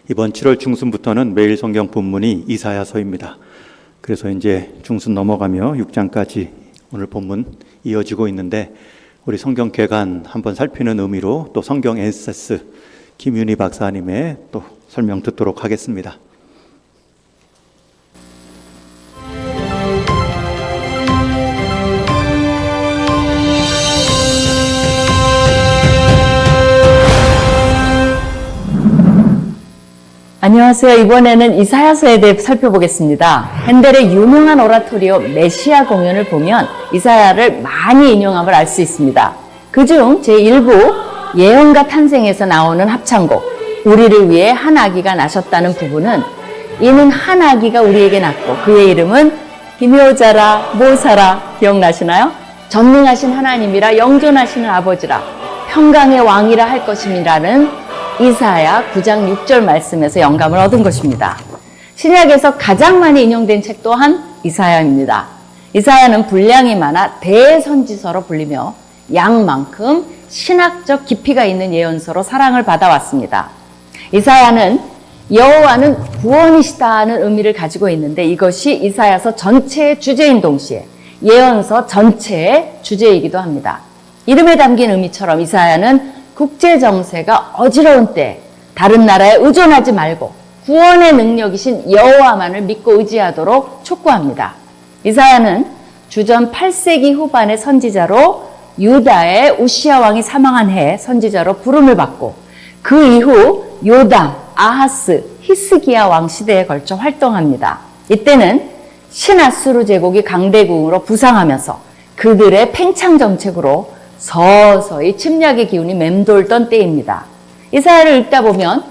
이번 7월 중순부터는 매일 성경 본문이 이사야서입니다. 그래서 이제 중순 넘어가며 6장까지 오늘 본문 이어지고 있는데, 우리 성경 개관 한번 살피는 의미로 또 성경 엔세스 김윤희 박사님의 또 설명 듣도록 하겠습니다. 안녕하세요. 이번에는 이사야서에 대해 살펴보겠습니다. 핸델의 유명한 오라토리오 메시아 공연을 보면 이사야를 많이 인용함을 알 수 있습니다. 그중 제1부 예언가 탄생에서 나오는 합창곡 우리를 위해 한 아기가 나셨다는 부분은, 이는 한 아기가 우리에게 낳고 그의 이름은 기묘자라 모사라, 기억나시나요? 전능하신 하나님이라 영존하시는 아버지라 평강의 왕이라 할 것임이라는 이사야 9장 6절 말씀에서 영감을 얻은 것입니다. 신약에서 가장 많이 인용된 책 또한 이사야입니다. 이사야는 분량이 많아 대선지서로 불리며 양만큼 신학적 깊이가 있는 예언서로 사랑을 받아왔습니다. 이사야는 여호와는 구원이시다는 의미를 가지고 있는데, 이것이 이사야서 전체의 주제인 동시에 예언서 전체의 주제이기도 합니다. 이름에 담긴 의미처럼 이사야는 국제 정세가 어지러운 때 다른 나라에 의존하지 말고 구원의 능력이신 여호와만을 믿고 의지하도록 촉구합니다. 이사야는 주전 8세기 후반의 선지자로 유다의 우시야 왕이 사망한 해 선지자로 부름을 받고, 그 이후 요담, 아하스, 히스기야 왕 시대에 걸쳐 활동합니다. 이때는 신아수르 제국이 강대국으로 부상하면서 그들의 팽창 정책으로 서서히 침략의 기운이 맴돌던 때입니다. 이사야를 읽다 보면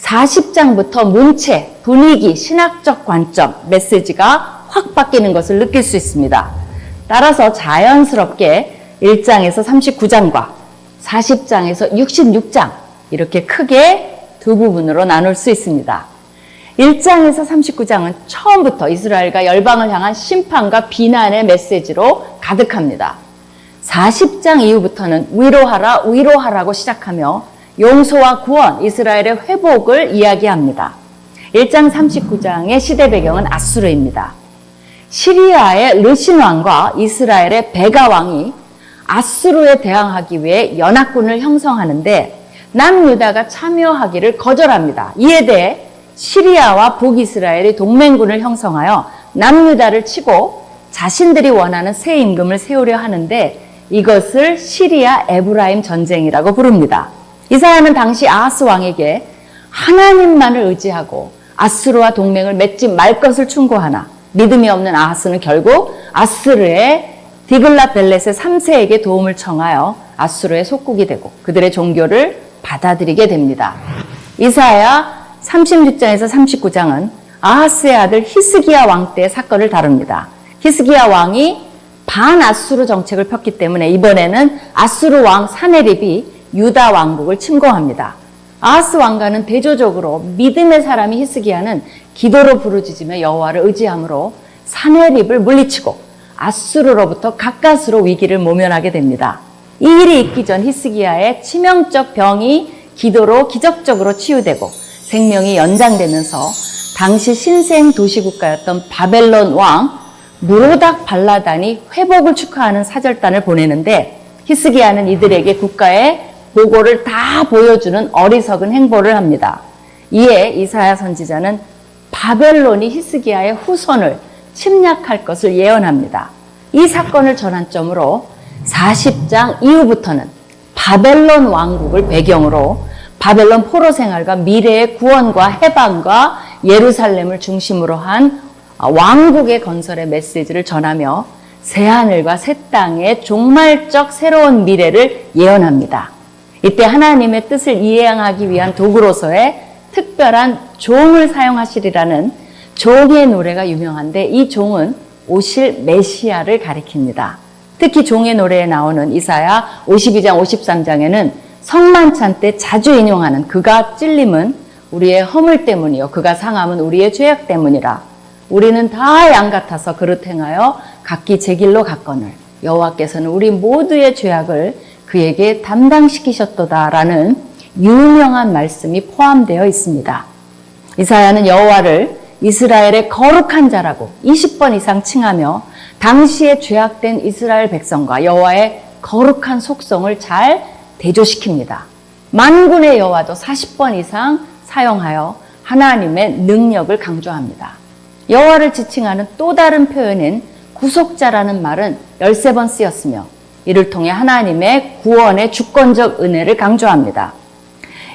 40장부터 문체, 분위기, 신학적 관점, 메시지가 확 바뀌는 것을 느낄 수 있습니다. 따라서 자연스럽게 1장에서 39장과 40장에서 66장 이렇게 크게 두 부분으로 나눌 수 있습니다. 1장에서 39장은 처음부터 이스라엘과 열방을 향한 심판과 비난의 메시지로 가득합니다. 40장 이후부터는 위로하라, 위로하라고 시작하며 용서와 구원, 이스라엘의 회복을 이야기합니다. 1장 39장의 시대 배경은 아수르입니다. 시리아의 르신 왕과 이스라엘의 베가 왕이 아수르에 대항하기 위해 연합군을 형성하는데 남유다가 참여하기를 거절합니다. 이에 대해 시리아와 북이스라엘이 동맹군을 형성하여 남유다를 치고 자신들이 원하는 새 임금을 세우려 하는데, 이것을 시리아 에브라임 전쟁이라고 부릅니다. 이사야는 당시 아하스 왕에게 하나님만을 의지하고 아수르와 동맹을 맺지 말 것을 충고하나, 믿음이 없는 아하스는 결국 아수르의 디글랏벨렛의 3세에게 도움을 청하여 아수르의 속국이 되고 그들의 종교를 받아들이게 됩니다. 이사야 36장에서 39장은 아하스의 아들 히스기야 왕 때의 사건을 다룹니다. 히스기야 왕이 반아수르 정책을 폈기 때문에 이번에는 아수르 왕 사네립이 유다 왕국을 침공합니다. 아하스 왕과는 대조적으로 믿음의 사람이 히스기야는 기도로 부르짖으며 여호와를 의지함으로 사네립을 물리치고 아수르로부터 가까스로 위기를 모면하게 됩니다. 이 일이 있기 전 히스기야의 치명적 병이 기도로 기적적으로 치유되고 생명이 연장되면서 당시 신생 도시국가였던 바벨론 왕 무로닥 발라단이 회복을 축하하는 사절단을 보내는데, 히스기야는 이들에게 국가의 보고를 다 보여주는 어리석은 행보를 합니다. 이에 이사야 선지자는 바벨론이 히스기야의 후손을 침략할 것을 예언합니다. 이 사건을 전환점으로 40장 이후부터는 바벨론 왕국을 배경으로 바벨론 포로 생활과 미래의 구원과 해방과 예루살렘을 중심으로 한 왕국의 건설의 메시지를 전하며 새하늘과 새 땅의 종말적 새로운 미래를 예언합니다. 이때 하나님의 뜻을 이행하기 위한 도구로서의 특별한 종을 사용하시리라는 종의 노래가 유명한데, 이 종은 오실 메시아를 가리킵니다. 특히 종의 노래에 나오는 이사야 52장 53장에는 성만찬 때 자주 인용하는 그가 찔림은 우리의 허물 때문이요 그가 상함은 우리의 죄악 때문이라. 우리는 다 양 같아서 그릇 행하여 각기 제 길로 갔거늘 여호와께서는 우리 모두의 죄악을 그에게 담당시키셨도다라는 유명한 말씀이 포함되어 있습니다. 이사야는 여호와를 이스라엘의 거룩한 자라고 20번 이상 칭하며 당시에 죄악된 이스라엘 백성과 여호와의 거룩한 속성을 잘 대조시킵니다. 만군의 여호와도 40번 이상 사용하여 하나님의 능력을 강조합니다. 여호와를 지칭하는 또 다른 표현인 구속자라는 말은 13번 쓰였으며 이를 통해 하나님의 구원의 주권적 은혜를 강조합니다.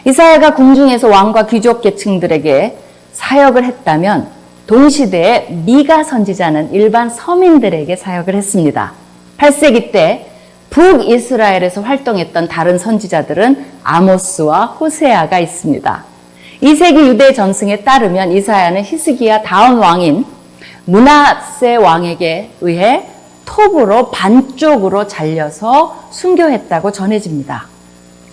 이사야가 궁중에서 왕과 귀족 계층들에게 사역을 했다면 동시대에 미가 선지자는 일반 서민들에게 사역을 했습니다. 8세기 때 북이스라엘에서 활동했던 다른 선지자들은 아모스와 호세아가 있습니다. 2세기 유대 전승에 따르면 이사야는 히스기야 다음 왕인 므낫세 왕에게 의해 톱으로 반쪽으로 잘려서 순교했다고 전해집니다.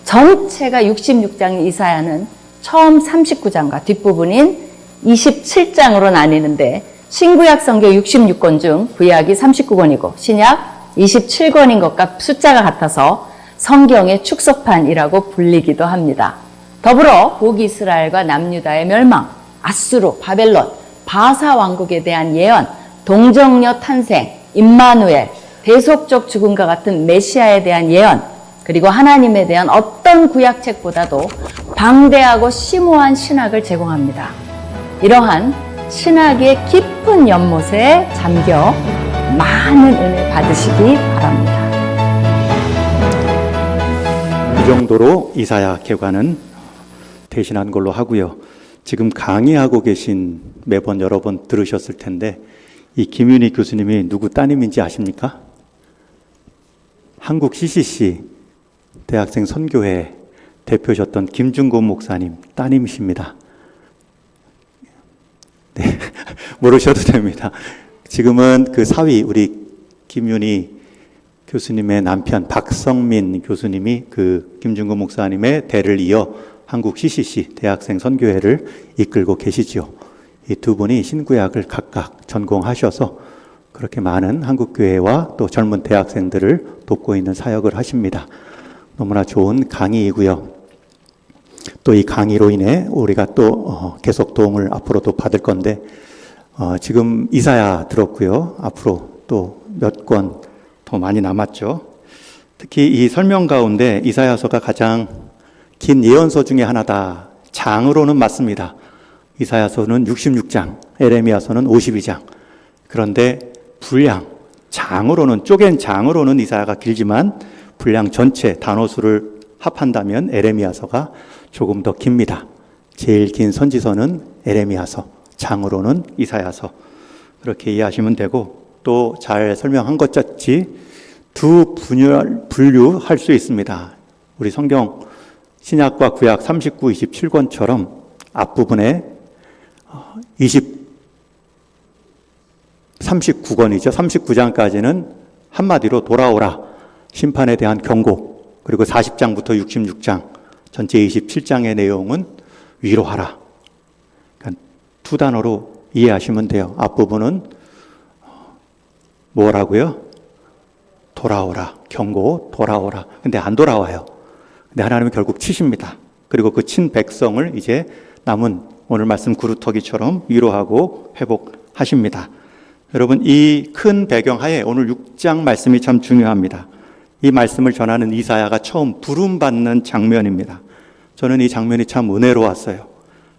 전체가 66장인 이사야는 처음 39장과 뒷부분인 27장으로 나뉘는데 신구약 성경 66권 중 구약이 39권이고 신약 27권인 것과 숫자가 같아서 성경의 축소판이라고 불리기도 합니다. 더불어 북이스라엘과 남유다의 멸망, 아수르, 바벨론, 바사 왕국에 대한 예언, 동정녀 탄생, 임마누엘, 대속적 죽음과 같은 메시아에 대한 예언, 그리고 하나님에 대한 어떤 구약책보다도 방대하고 심오한 신학을 제공합니다. 이러한 신학의 깊은 연못에 잠겨 많은 은혜 받으시기 바랍니다. 이 정도로 이사야 개관은 대신한 걸로 하고요. 지금 강의하고 계신 매번 여러 번 들으셨을 텐데 이 김윤희 교수님이 누구 따님인지 아십니까? 한국 CCC 대학생 선교회 대표셨던 김중곤 목사님 따님이십니다. 네, 모르셔도 됩니다. 지금은 그 사위 우리 김윤희 교수님의 남편 박성민 교수님이 그 김중곤 목사님의 대를 이어 한국 CCC 대학생 선교회를 이끌고 계시지요. 이 두 분이 신구약을 각각 전공하셔서 그렇게 많은 한국교회와 또 젊은 대학생들을 돕고 있는 사역을 하십니다. 너무나 좋은 강의이고요. 또 이 강의로 인해 우리가 또 계속 도움을 앞으로도 받을 건데 지금 이사야 들었고요. 앞으로 또 몇 권 더 많이 남았죠. 특히 이 설명 가운데 이사야서가 가장 긴 예언서 중에 하나다. 장으로는 맞습니다. 이사야서는 66장, 에레미야서는 52장. 그런데 분량, 장으로는 쪼갠 장으로는 이사야가 길지만 분량 전체 단어수를 합한다면 에레미야서가 조금 더 깁니다. 제일 긴 선지서는 에레미야서, 장으로는 이사야서. 그렇게 이해하시면 되고 또 잘 설명한 것 같이 두 분류할 수 있습니다. 우리 성경 신약과 구약 39, 27권처럼 앞부분에 39권이죠. 39장까지는 한마디로 돌아오라. 심판에 대한 경고. 그리고 40장부터 66장, 전체 27장의 내용은 위로하라. 그러니까 두 단어로 이해하시면 돼요. 앞부분은 뭐라고요? 돌아오라. 경고, 돌아오라. 근데 안 돌아와요. 근데 하나님은 결국 치십니다. 그리고 그 친 백성을 이제 남은 오늘 말씀 구루터기처럼 위로하고 회복하십니다. 여러분, 이 큰 배경 하에 오늘 6장 말씀이 참 중요합니다. 이 말씀을 전하는 이사야가 처음 부름받는 장면입니다. 저는 이 장면이 참 은혜로웠어요.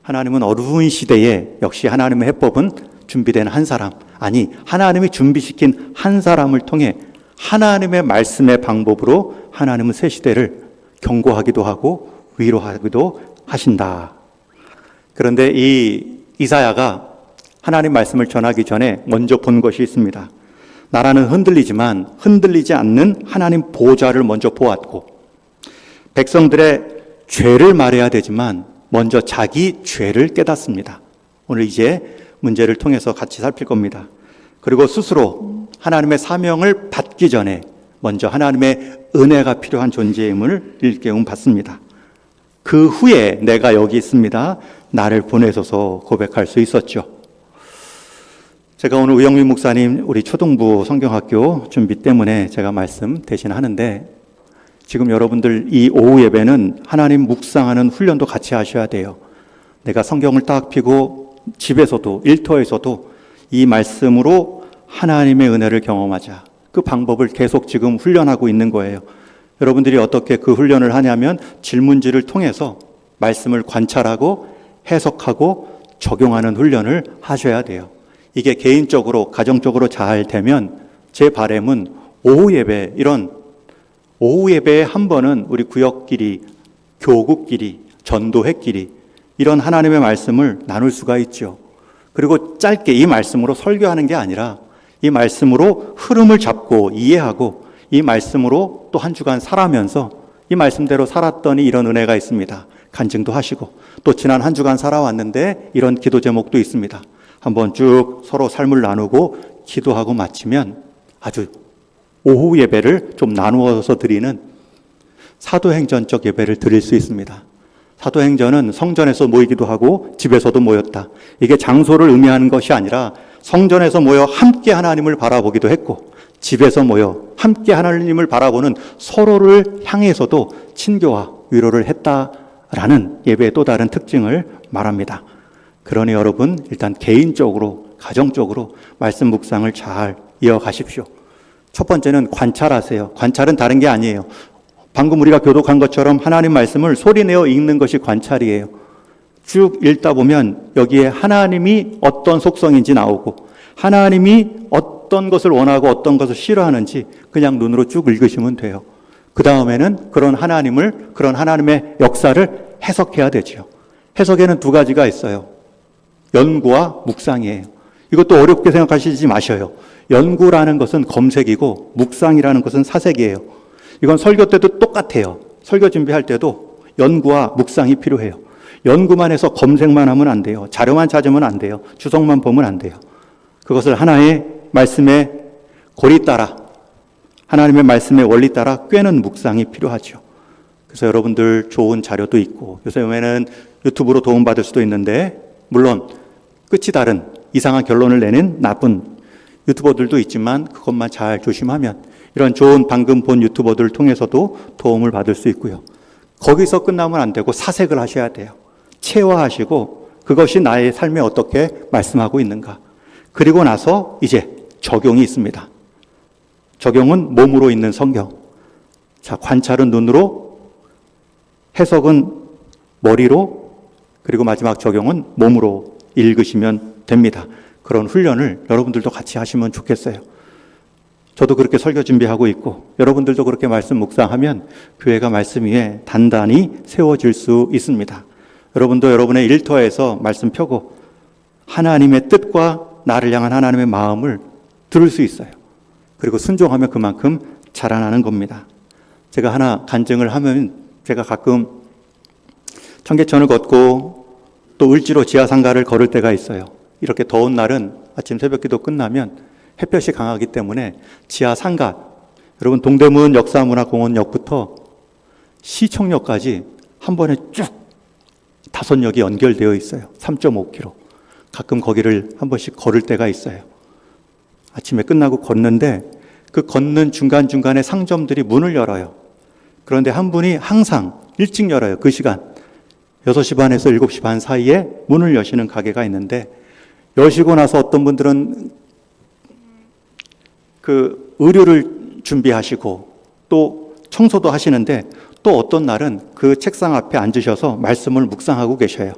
하나님은 어두운 시대에 역시 하나님의 해법은 준비된 한 사람, 아니 하나님이 준비시킨 한 사람을 통해 하나님의 말씀의 방법으로 하나님은 새 시대를 경고하기도 하고 위로하기도 하신다. 그런데 이 이사야가 하나님 말씀을 전하기 전에 먼저 본 것이 있습니다. 나라는 흔들리지만 흔들리지 않는 하나님 보좌를 먼저 보았고, 백성들의 죄를 말해야 되지만 먼저 자기 죄를 깨닫습니다. 오늘 이제 문제를 통해서 같이 살필 겁니다. 그리고 스스로 하나님의 사명을 받기 전에 먼저 하나님의 은혜가 필요한 존재임을 일깨움 받습니다. 그 후에 내가 여기 있습니다. 나를 보내소서 고백할 수 있었죠. 제가 오늘 우영민 목사님 우리 초등부 성경학교 준비 때문에 제가 말씀 대신 하는데, 지금 여러분들 이 오후 예배는 하나님 묵상하는 훈련도 같이 하셔야 돼요. 내가 성경을 딱 펴고 집에서도 일터에서도 이 말씀으로 하나님의 은혜를 경험하자. 그 방법을 계속 지금 훈련하고 있는 거예요. 여러분들이 어떻게 그 훈련을 하냐면 질문지를 통해서 말씀을 관찰하고 해석하고 적용하는 훈련을 하셔야 돼요. 이게 개인적으로 가정적으로 잘 되면 제 바람은 오후 예배, 이런 오후 예배에 한 번은 우리 구역끼리, 교구끼리, 전도회끼리 이런 하나님의 말씀을 나눌 수가 있죠. 그리고 짧게 이 말씀으로 설교하는 게 아니라 이 말씀으로 흐름을 잡고 이해하고 이 말씀으로 또 한 주간 살아면서 이 말씀대로 살았더니 이런 은혜가 있습니다. 간증도 하시고 또 지난 한 주간 살아왔는데 이런 기도 제목도 있습니다. 한번 쭉 서로 삶을 나누고 기도하고 마치면 아주 오후 예배를 좀 나누어서 드리는 사도행전적 예배를 드릴 수 있습니다. 사도행전은 성전에서 모이기도 하고 집에서도 모였다. 이게 장소를 의미하는 것이 아니라 성전에서 모여 함께 하나님을 바라보기도 했고 집에서 모여 함께 하나님을 바라보는 서로를 향해서도 친교와 위로를 했다라는 예배의 또 다른 특징을 말합니다. 그러니 여러분 일단 개인적으로 가정적으로 말씀 묵상을 잘 이어가십시오. 첫 번째는 관찰하세요. 관찰은 다른 게 아니에요. 방금 우리가 교독한 것처럼 하나님 말씀을 소리내어 읽는 것이 관찰이에요. 쭉 읽다 보면 여기에 하나님이 어떤 속성인지 나오고 하나님이 어떤 것을 원하고 어떤 것을 싫어하는지 그냥 눈으로 쭉 읽으시면 돼요. 그 다음에는 그런 하나님의 역사를 해석해야 되죠. 해석에는 두 가지가 있어요. 연구와 묵상이에요. 이것도 어렵게 생각하시지 마셔요. 연구라는 것은 검색이고 묵상이라는 것은 사색이에요. 이건 설교 때도 똑같아요. 설교 준비할 때도 연구와 묵상이 필요해요. 연구만 해서 검색만 하면 안 돼요. 자료만 찾으면 안 돼요. 주석만 보면 안 돼요. 그것을 하나의 말씀의 고리 따라 하나님의 말씀의 원리 따라 꿰는 묵상이 필요하죠. 그래서 여러분들 좋은 자료도 있고 요즘에는 유튜브로 도움받을 수도 있는데 물론 끝이 다른 이상한 결론을 내는 나쁜 유튜버들도 있지만 그것만 잘 조심하면 이런 좋은 방금 본 유튜버들을 통해서도 도움을 받을 수 있고요. 거기서 끝나면 안 되고 사색을 하셔야 돼요. 체화하시고 그것이 나의 삶에 어떻게 말씀하고 있는가. 그리고 나서 이제 적용이 있습니다. 적용은 몸으로 있는 성경. 자, 관찰은 눈으로, 해석은 머리로, 그리고 마지막 적용은 몸으로 읽으시면 됩니다. 그런 훈련을 여러분들도 같이 하시면 좋겠어요. 저도 그렇게 설교 준비하고 있고 여러분들도 그렇게 말씀 묵상하면 교회가 말씀 위에 단단히 세워질 수 있습니다. 여러분도 여러분의 일터에서 말씀 펴고 하나님의 뜻과 나를 향한 하나님의 마음을 들을 수 있어요. 그리고 순종하면 그만큼 자라나는 겁니다. 제가 하나 간증을 하면 제가 가끔 청계천을 걷고 또 을지로 지하상가를 걸을 때가 있어요. 이렇게 더운 날은 아침 새벽기도 끝나면 햇볕이 강하기 때문에 지하상가, 여러분 동대문 역사문화공원역부터 시청역까지 한 번에 쭉 5역이 연결되어 있어요. 3.5km. 가끔 거기를 한 번씩 걸을 때가 있어요. 아침에 끝나고 걷는데 그 걷는 중간중간에 상점들이 문을 열어요. 그런데 한 분이 항상 일찍 열어요. 그 시간 6시 반에서 7시 반 사이에 문을 여시는 가게가 있는데 여시고 나서 어떤 분들은 그 의류를 준비하시고 또 청소도 하시는데 또 어떤 날은 그 책상 앞에 앉으셔서 말씀을 묵상하고 계셔요.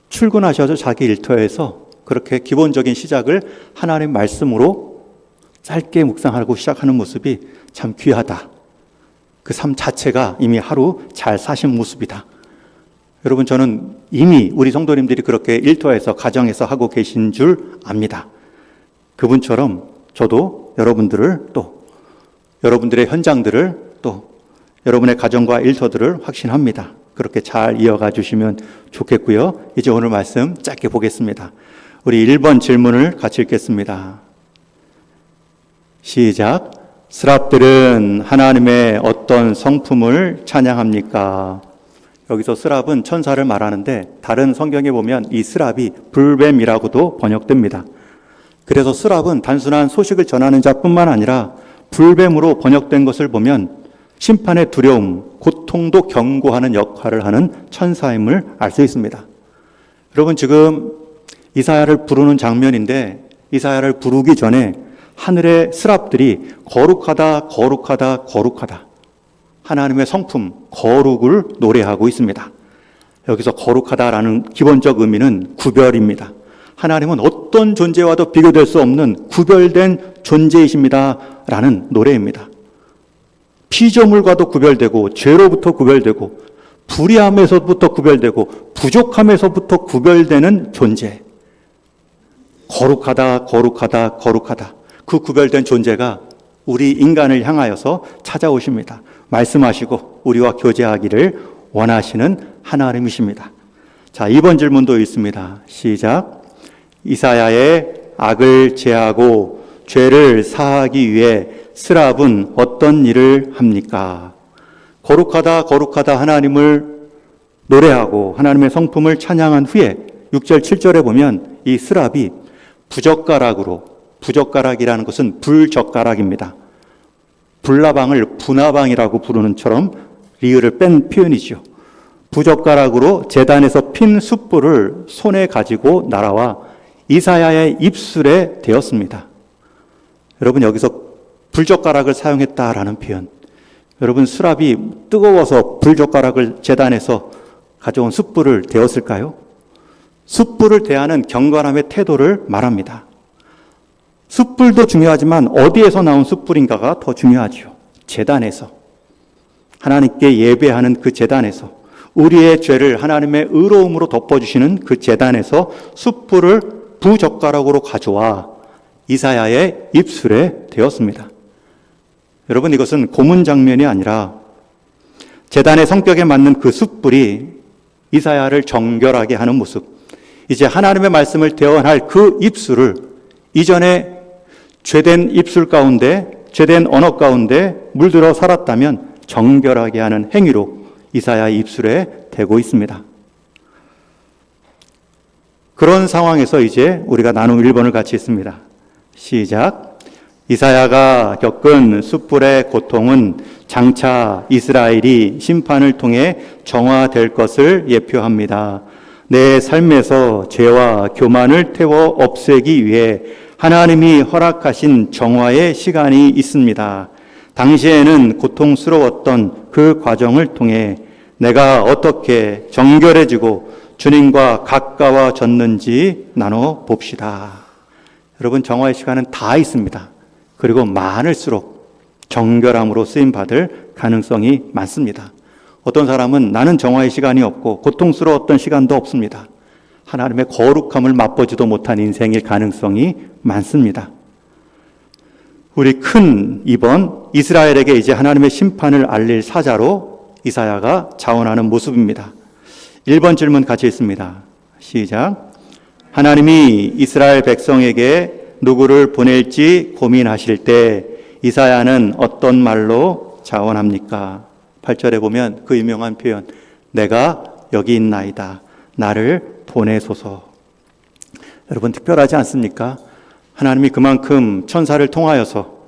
출근하셔서 자기 일터에서 그렇게 기본적인 시작을 하나님 말씀으로 짧게 묵상하고 시작하는 모습이 참 귀하다. 그 삶 자체가 이미 하루 잘 사신 모습이다. 여러분 저는 이미 우리 성도님들이 그렇게 일터에서 가정에서 하고 계신 줄 압니다. 그분처럼 저도 여러분들을 또 여러분들의 현장들을 또 여러분의 가정과 일터들을 확신합니다. 그렇게 잘 이어가 주시면 좋겠고요. 이제 오늘 말씀 짧게 보겠습니다. 우리 1번 질문을 같이 읽겠습니다. 시작. 스랍들은 하나님의 어떤 성품을 찬양합니까? 여기서 스랍은 천사를 말하는데 다른 성경에 보면 이 스랍이 불뱀이라고도 번역됩니다. 그래서 스랍은 단순한 소식을 전하는 자뿐만 아니라 불뱀으로 번역된 것을 보면 심판의 두려움, 고통도 경고하는 역할을 하는 천사임을 알 수 있습니다. 여러분, 지금 이사야를 부르는 장면인데 이사야를 부르기 전에 하늘의 스랍들이 거룩하다, 거룩하다, 거룩하다. 하나님의 성품, 거룩을 노래하고 있습니다. 여기서 거룩하다라는 기본적 의미는 구별입니다. 하나님은 어떤 존재와도 비교될 수 없는 구별된 존재이십니다. 라는 노래입니다. 피조물과도 구별되고, 죄로부터 구별되고, 불의함에서부터 구별되고, 부족함에서부터 구별되는 존재. 거룩하다, 거룩하다, 거룩하다. 그 구별된 존재가 우리 인간을 향하여서 찾아오십니다. 말씀하시고 우리와 교제하기를 원하시는 하나님이십니다. 자, 2번 질문도 있습니다. 시작. 이사야의 악을 제하고 죄를 사하기 위해 스랍은 어떤 일을 합니까? 거룩하다, 거룩하다 하나님을 노래하고 하나님의 성품을 찬양한 후에 6절, 7절에 보면 이 스랍이 부젓가락이라는 것은 불젓가락입니다. 불나방을 분화방이라고 부르는처럼 리을을 뺀 표현이죠. 부젓가락으로 제단에서 핀 숯불을 손에 가지고 날아와 이사야의 입술에 대었습니다. 여러분, 여기서 불젓가락을 사용했다라는 표현. 여러분, 수랍이 뜨거워서 불젓가락을 제단에서 가져온 숯불을 대었을까요? 숯불을 대하는 경건함의 태도를 말합니다. 숯불도 중요하지만 어디에서 나온 숯불인가가 더 중요하죠. 제단에서. 하나님께 예배하는 그 제단에서, 우리의 죄를 하나님의 의로움으로 덮어주시는 그 제단에서 숯불을 부젓가락으로 가져와 이사야의 입술에 대었습니다. 여러분, 이것은 고문 장면이 아니라 제단의 성격에 맞는 그 숯불이 이사야를 정결하게 하는 모습, 이제 하나님의 말씀을 대언할 그 입술을 이전에 죄된 입술 가운데, 죄된 언어 가운데 물들어 살았다면 정결하게 하는 행위로 이사야의 입술에 대고 있습니다. 그런 상황에서 이제 우리가 나눔 1번을 같이 했습니다. 시작. 이사야가 겪은 숯불의 고통은 장차 이스라엘이 심판을 통해 정화될 것을 예표합니다. 내 삶에서 죄와 교만을 태워 없애기 위해 하나님이 허락하신 정화의 시간이 있습니다. 당시에는 고통스러웠던 그 과정을 통해 내가 어떻게 정결해지고 주님과 가까워졌는지 나눠 봅시다. 여러분, 정화의 시간은 다 있습니다. 그리고 많을수록 정결함으로 쓰임받을 가능성이 많습니다. 어떤 사람은 나는 정화의 시간이 없고 고통스러웠던 시간도 없습니다. 하나님의 거룩함을 맛보지도 못한 인생일 가능성이 많습니다. 우리 큰 2번, 이스라엘에게 이제 하나님의 심판을 알릴 사자로 이사야가 자원하는 모습입니다. 1번 질문 같이 있습니다. 시작. 하나님이 이스라엘 백성에게 누구를 보낼지 고민하실 때 이사야는 어떤 말로 자원합니까? 8절에 보면 그 유명한 표현, 내가 여기 있나이다. 나를 보내소서. 여러분, 특별하지 않습니까? 하나님이 그만큼 천사를 통하여서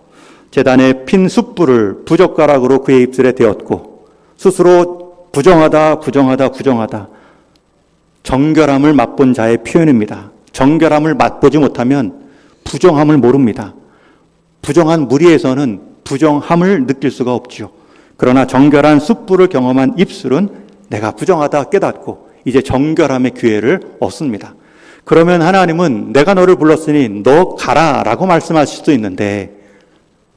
제단에 핀 숯불을 부젓가락으로 그의 입술에 대었고 스스로 부정하다, 부정하다, 부정하다. 정결함을 맛본 자의 표현입니다. 정결함을 맛보지 못하면 부정함을 모릅니다. 부정한 무리에서는 부정함을 느낄 수가 없죠. 그러나 정결한 숯불을 경험한 입술은 내가 부정하다 깨닫고 이제 정결함의 기회를 얻습니다. 그러면 하나님은 내가 너를 불렀으니 너 가라 라고 말씀하실 수도 있는데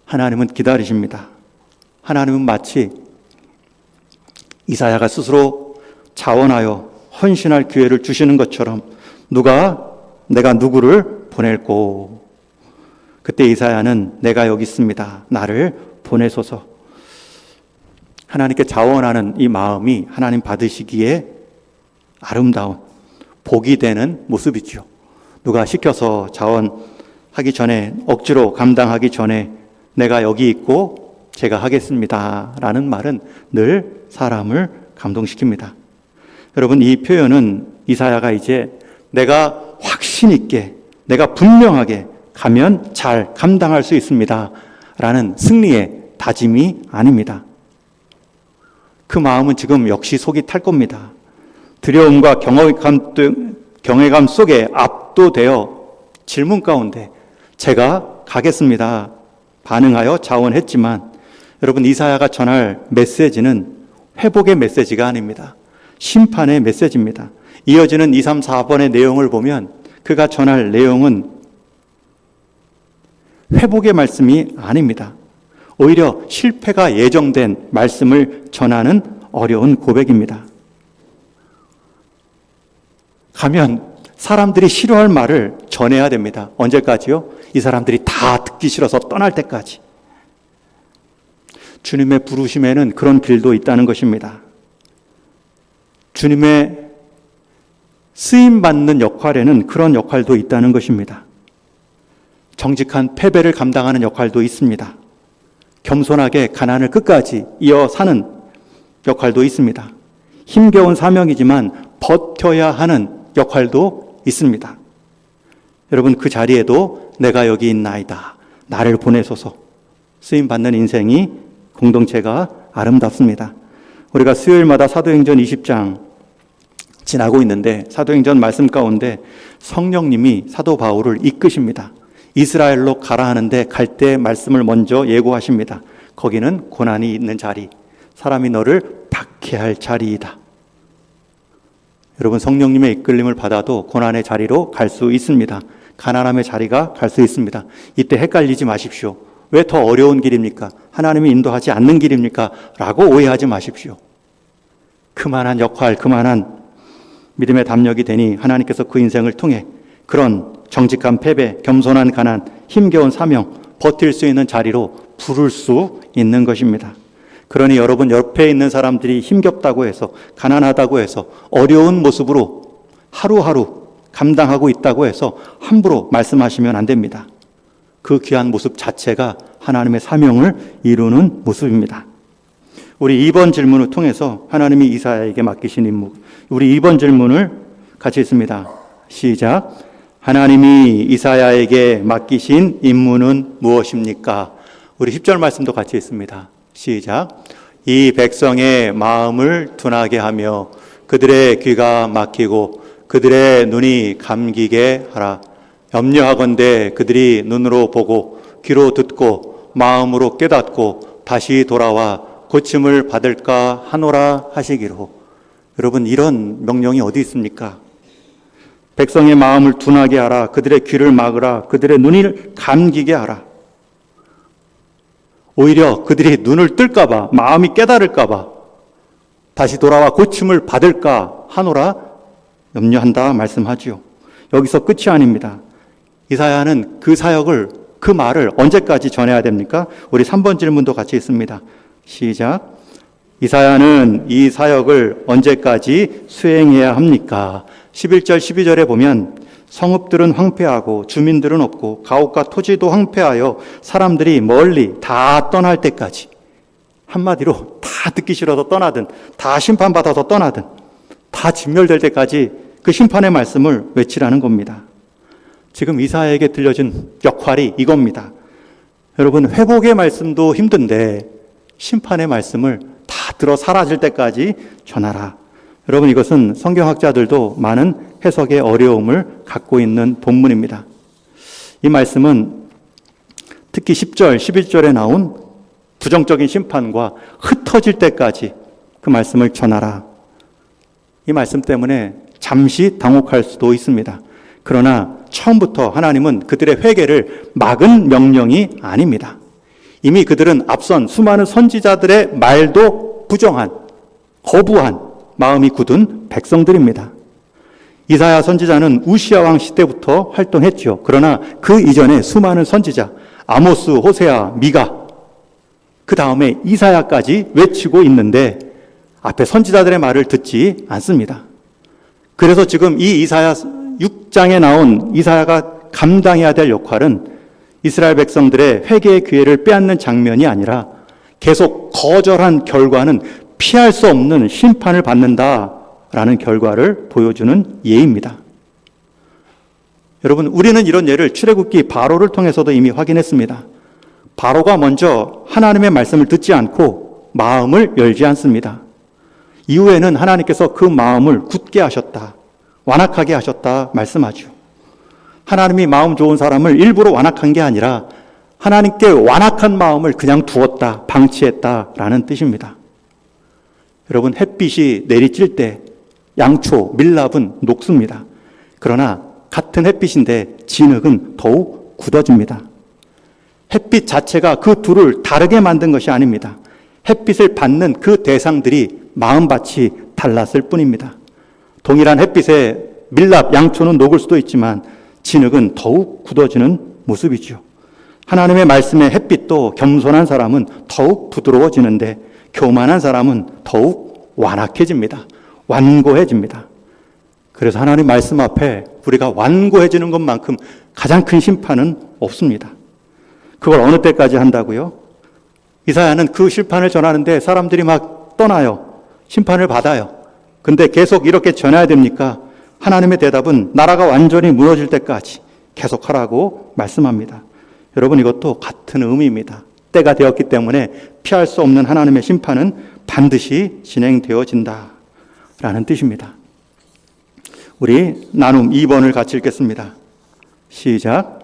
하나님은 기다리십니다. 하나님은 마치 이사야가 스스로 자원하여 헌신할 기회를 주시는 것처럼 내가 누구를 보낼고, 그때 이사야는 내가 여기 있습니다. 나를 보내소서. 하나님께 자원하는 이 마음이 하나님 받으시기에 아름다운 복이 되는 모습이죠. 누가 시켜서 자원하기 전에, 억지로 감당하기 전에 내가 여기 있고 제가 하겠습니다 라는 말은 늘 사람을 감동시킵니다. 여러분, 이 표현은 이사야가 이제 내가 확신 있게, 내가 분명하게 가면 잘 감당할 수 있습니다 라는 승리의 다짐이 아닙니다. 그 마음은 지금 역시 속이 탈 겁니다. 두려움과 경외감 속에 압도되어 질문 가운데 제가 가겠습니다. 반응하여 자원했지만 여러분, 이사야가 전할 메시지는 회복의 메시지가 아닙니다. 심판의 메시지입니다. 이어지는 2, 3, 4번의 내용을 보면 그가 전할 내용은 회복의 말씀이 아닙니다. 오히려 실패가 예정된 말씀을 전하는 어려운 고백입니다. 가면 사람들이 싫어할 말을 전해야 됩니다. 언제까지요? 이 사람들이 다 듣기 싫어서 떠날 때까지. 주님의 부르심에는 그런 길도 있다는 것입니다. 주님의 쓰임받는 역할에는 그런 역할도 있다는 것입니다. 정직한 패배를 감당하는 역할도 있습니다. 겸손하게 가난을 끝까지 이어 사는 역할도 있습니다. 힘겨운 사명이지만 버텨야 하는 역할도 있습니다. 여러분, 그 자리에도 내가 여기 있나이다, 나를 보내소서, 쓰임받는 인생이 공동체가 아름답습니다. 우리가 수요일마다 사도행전 20장 지나고 있는데 사도행전 말씀 가운데 성령님이 사도 바울을 이끄십니다. 이스라엘로 가라 하는데 갈 때 말씀을 먼저 예고하십니다. 거기는 고난이 있는 자리, 사람이 너를 박해할 자리이다. 여러분, 성령님의 이끌림을 받아도 고난의 자리로 갈 수 있습니다. 가난함의 자리가 갈 수 있습니다. 이때 헷갈리지 마십시오. 왜 더 어려운 길입니까? 하나님이 인도하지 않는 길입니까? 라고 오해하지 마십시오. 그만한 역할, 그만한 믿음의 담력이 되니 하나님께서 그 인생을 통해 그런 정직한 패배, 겸손한 가난, 힘겨운 사명, 버틸 수 있는 자리로 부를 수 있는 것입니다. 그러니 여러분, 옆에 있는 사람들이 힘겹다고 해서, 가난하다고 해서, 어려운 모습으로 하루하루 감당하고 있다고 해서 함부로 말씀하시면 안 됩니다. 그 귀한 모습 자체가 하나님의 사명을 이루는 모습입니다. 우리 2번 질문을 통해서 하나님이 이사야에게 맡기신 임무, 우리 2번 질문을 같이 읽습니다. 시작. 하나님이 이사야에게 맡기신 임무는 무엇입니까? 우리 10절 말씀도 같이 읽습니다. 시작. 이 백성의 마음을 둔하게 하며 그들의 귀가 막히고 그들의 눈이 감기게 하라. 염려하건대 그들이 눈으로 보고 귀로 듣고 마음으로 깨닫고 다시 돌아와 고침을 받을까 하노라 하시기로. 여러분, 이런 명령이 어디 있습니까? 백성의 마음을 둔하게 하라. 그들의 귀를 막으라. 그들의 눈을 감기게 하라. 오히려 그들이 눈을 뜰까 봐, 마음이 깨달을까 봐 다시 돌아와 고침을 받을까 하노라 염려한다 말씀하지요. 여기서 끝이 아닙니다. 이사야는 그 사역을, 그 말을 언제까지 전해야 됩니까? 우리 3번 질문도 같이 있습니다. 시작. 이사야는 이 사역을 언제까지 수행해야 합니까? 11절 12절에 보면 성읍들은 황폐하고 주민들은 없고 가옥과 토지도 황폐하여 사람들이 멀리 다 떠날 때까지, 한마디로 다 듣기 싫어서 떠나든 다 심판받아서 떠나든 다 진멸될 때까지 그 심판의 말씀을 외치라는 겁니다. 지금 이사야에게 들려진 역할이 이겁니다. 여러분, 회복의 말씀도 힘든데 심판의 말씀을 다 들어 사라질 때까지 전하라. 여러분, 이것은 성경학자들도 많은 해석의 어려움을 갖고 있는 본문입니다. 이 말씀은 특히 10절, 11절에 나온 부정적인 심판과 흩어질 때까지 그 말씀을 전하라. 이 말씀 때문에 잠시 당혹할 수도 있습니다. 그러나 처음부터 하나님은 그들의 회개를 막은 명령이 아닙니다. 이미 그들은 앞선 수많은 선지자들의 말도 부정한, 거부한 마음이 굳은 백성들입니다. 이사야 선지자는 우시야 왕 시대부터 활동했죠. 그러나 그 이전에 수많은 선지자, 아모스, 호세아, 미가, 그 다음에 이사야까지 외치고 있는데 앞에 선지자들의 말을 듣지 않습니다. 그래서 지금 이 이사야 6장에 나온 이사야가 감당해야 될 역할은 이스라엘 백성들의 회개의 기회를 빼앗는 장면이 아니라 계속 거절한 결과는 피할 수 없는 심판을 받는다라는 결과를 보여주는 예입니다. 여러분, 우리는 이런 예를 출애굽기 바로를 통해서도 이미 확인했습니다. 바로가 먼저 하나님의 말씀을 듣지 않고 마음을 열지 않습니다. 이후에는 하나님께서 그 마음을 굳게 하셨다, 완악하게 하셨다 말씀하죠. 하나님이 마음 좋은 사람을 일부러 완악한 게 아니라 하나님께 완악한 마음을 그냥 두었다, 방치했다라는 뜻입니다. 여러분, 햇빛이 내리칠 때 양초, 밀랍은 녹습니다. 그러나 같은 햇빛인데 진흙은 더욱 굳어집니다. 햇빛 자체가 그 둘을 다르게 만든 것이 아닙니다. 햇빛을 받는 그 대상들이 마음밭이 달랐을 뿐입니다. 동일한 햇빛에 밀랍, 양초는 녹을 수도 있지만 진흙은 더욱 굳어지는 모습이죠. 하나님의 말씀의 햇빛도 겸손한 사람은 더욱 부드러워지는데 교만한 사람은 더욱 완악해집니다. 완고해집니다. 그래서 하나님 말씀 앞에 우리가 완고해지는 것만큼 가장 큰 심판은 없습니다. 그걸 어느 때까지 한다고요? 이사야는 그 심판을 전하는데 사람들이 막 떠나요. 심판을 받아요. 근데 계속 이렇게 전해야 됩니까? 하나님의 대답은 나라가 완전히 무너질 때까지 계속하라고 말씀합니다. 여러분, 이것도 같은 의미입니다. 때가 되었기 때문에 피할 수 없는 하나님의 심판은 반드시 진행되어진다 라는 뜻입니다. 우리 나눔 2번을 같이 읽겠습니다. 시작.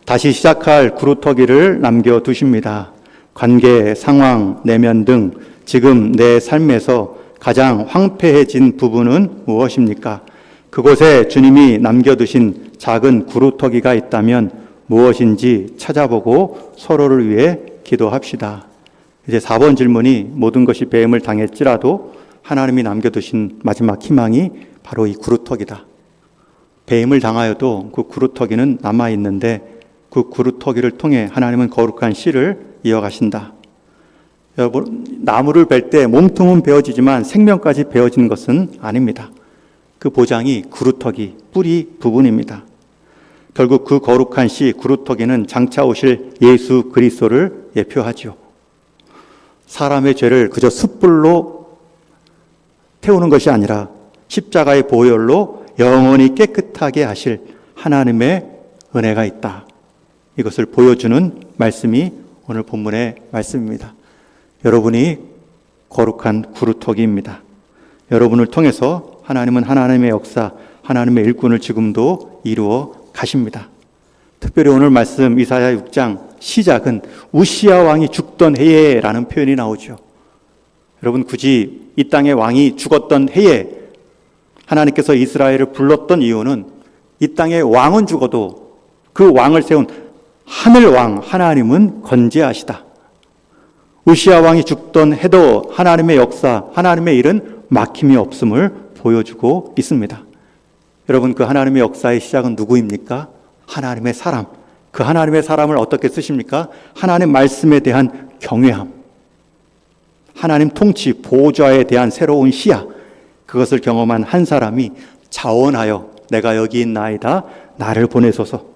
다시 시작할 구루터기를 남겨두십니다. 관계, 상황, 내면 등 지금 내 삶에서 가장 황폐해진 부분은 무엇입니까? 그곳에 주님이 남겨두신 작은 구루터기가 있다면 무엇인지 찾아보고 서로를 위해 기도합시다. 이제 4번 질문이 모든 것이 배임을 당했지라도 하나님이 남겨두신 마지막 희망이 바로 이 구루터기다. 배임을 당하여도 그 구루터기는 남아있는데 그 구루터기를 통해 하나님은 거룩한 씨를 이어가신다. 여러분, 나무를 벨 때 몸통은 베어지지만 생명까지 베어지는 것은 아닙니다. 그 보장이 구루터기, 뿌리 부분입니다. 결국 그 거룩한 씨, 구루터기는 장차 오실 예수 그리스도를 예표하죠. 사람의 죄를 그저 숯불로 태우는 것이 아니라 십자가의 보혈로 영원히 깨끗하게 하실 하나님의 은혜가 있다. 이것을 보여주는 말씀이 오늘 본문의 말씀입니다. 여러분이 거룩한 구루터기입니다. 여러분을 통해서 하나님은 하나님의 역사, 하나님의 일꾼을 지금도 이루어 가십니다. 특별히 오늘 말씀 이사야 6장 시작은 우시야 왕이 죽던 해에라는 표현이 나오죠. 여러분, 굳이 이 땅의 왕이 죽었던 해에 하나님께서 이스라엘을 불렀던 이유는 이 땅의 왕은 죽어도 그 왕을 세운 하늘왕 하나님은 건재하시다. 우시야 왕이 죽던 해도 하나님의 역사, 하나님의 일은 막힘이 없음을 보여주고 있습니다. 여러분, 그 하나님의 역사의 시작은 누구입니까? 하나님의 사람. 그 하나님의 사람을 어떻게 쓰십니까? 하나님 말씀에 대한 경외함, 하나님 통치, 보호자에 대한 새로운 시야, 그것을 경험한 한 사람이 자원하여 내가 여기 있나이다, 나를 보내소서.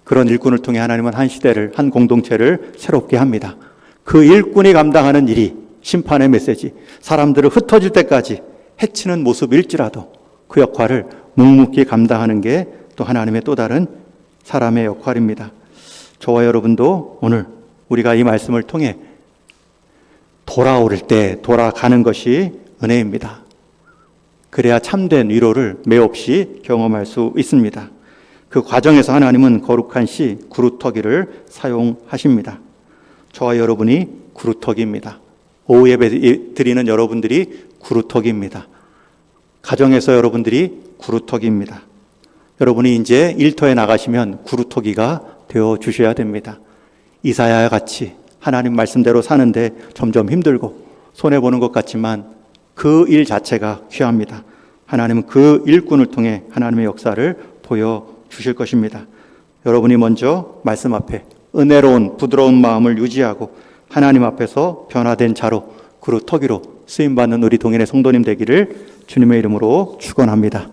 그런 일꾼을 통해 하나님은 한 시대를, 한 공동체를 새롭게 합니다. 그 일꾼이 감당하는 일이 심판의 메시지, 사람들을 흩어질 때까지 해치는 모습일지라도 그 역할을 묵묵히 감당하는 게 또 하나님의 또 다른 사람의 역할입니다. 저와 여러분도 오늘 우리가 이 말씀을 통해 돌아오를 때 돌아가는 것이 은혜입니다. 그래야 참된 위로를 매없이 경험할 수 있습니다. 그 과정에서 하나님은 거룩한 씨, 구루터기를 사용하십니다. 저와 여러분이 구루터기입니다. 오후 예배 드리는 여러분들이 구루터기입니다. 가정에서 여러분들이 구루터기입니다. 여러분이 이제 일터에 나가시면 구루터기가 되어 주셔야 됩니다. 이사야와 같이 하나님 말씀대로 사는데 점점 힘들고 손해보는 것 같지만 그 일 자체가 귀합니다. 하나님은 그 일꾼을 통해 하나님의 역사를 보여주실 것입니다. 여러분이 먼저 말씀 앞에 은혜로운 부드러운 마음을 유지하고 하나님 앞에서 변화된 자로 구루터기로 쓰임받는 우리 동일의 성도님 되기를 주님의 이름으로 축원합니다.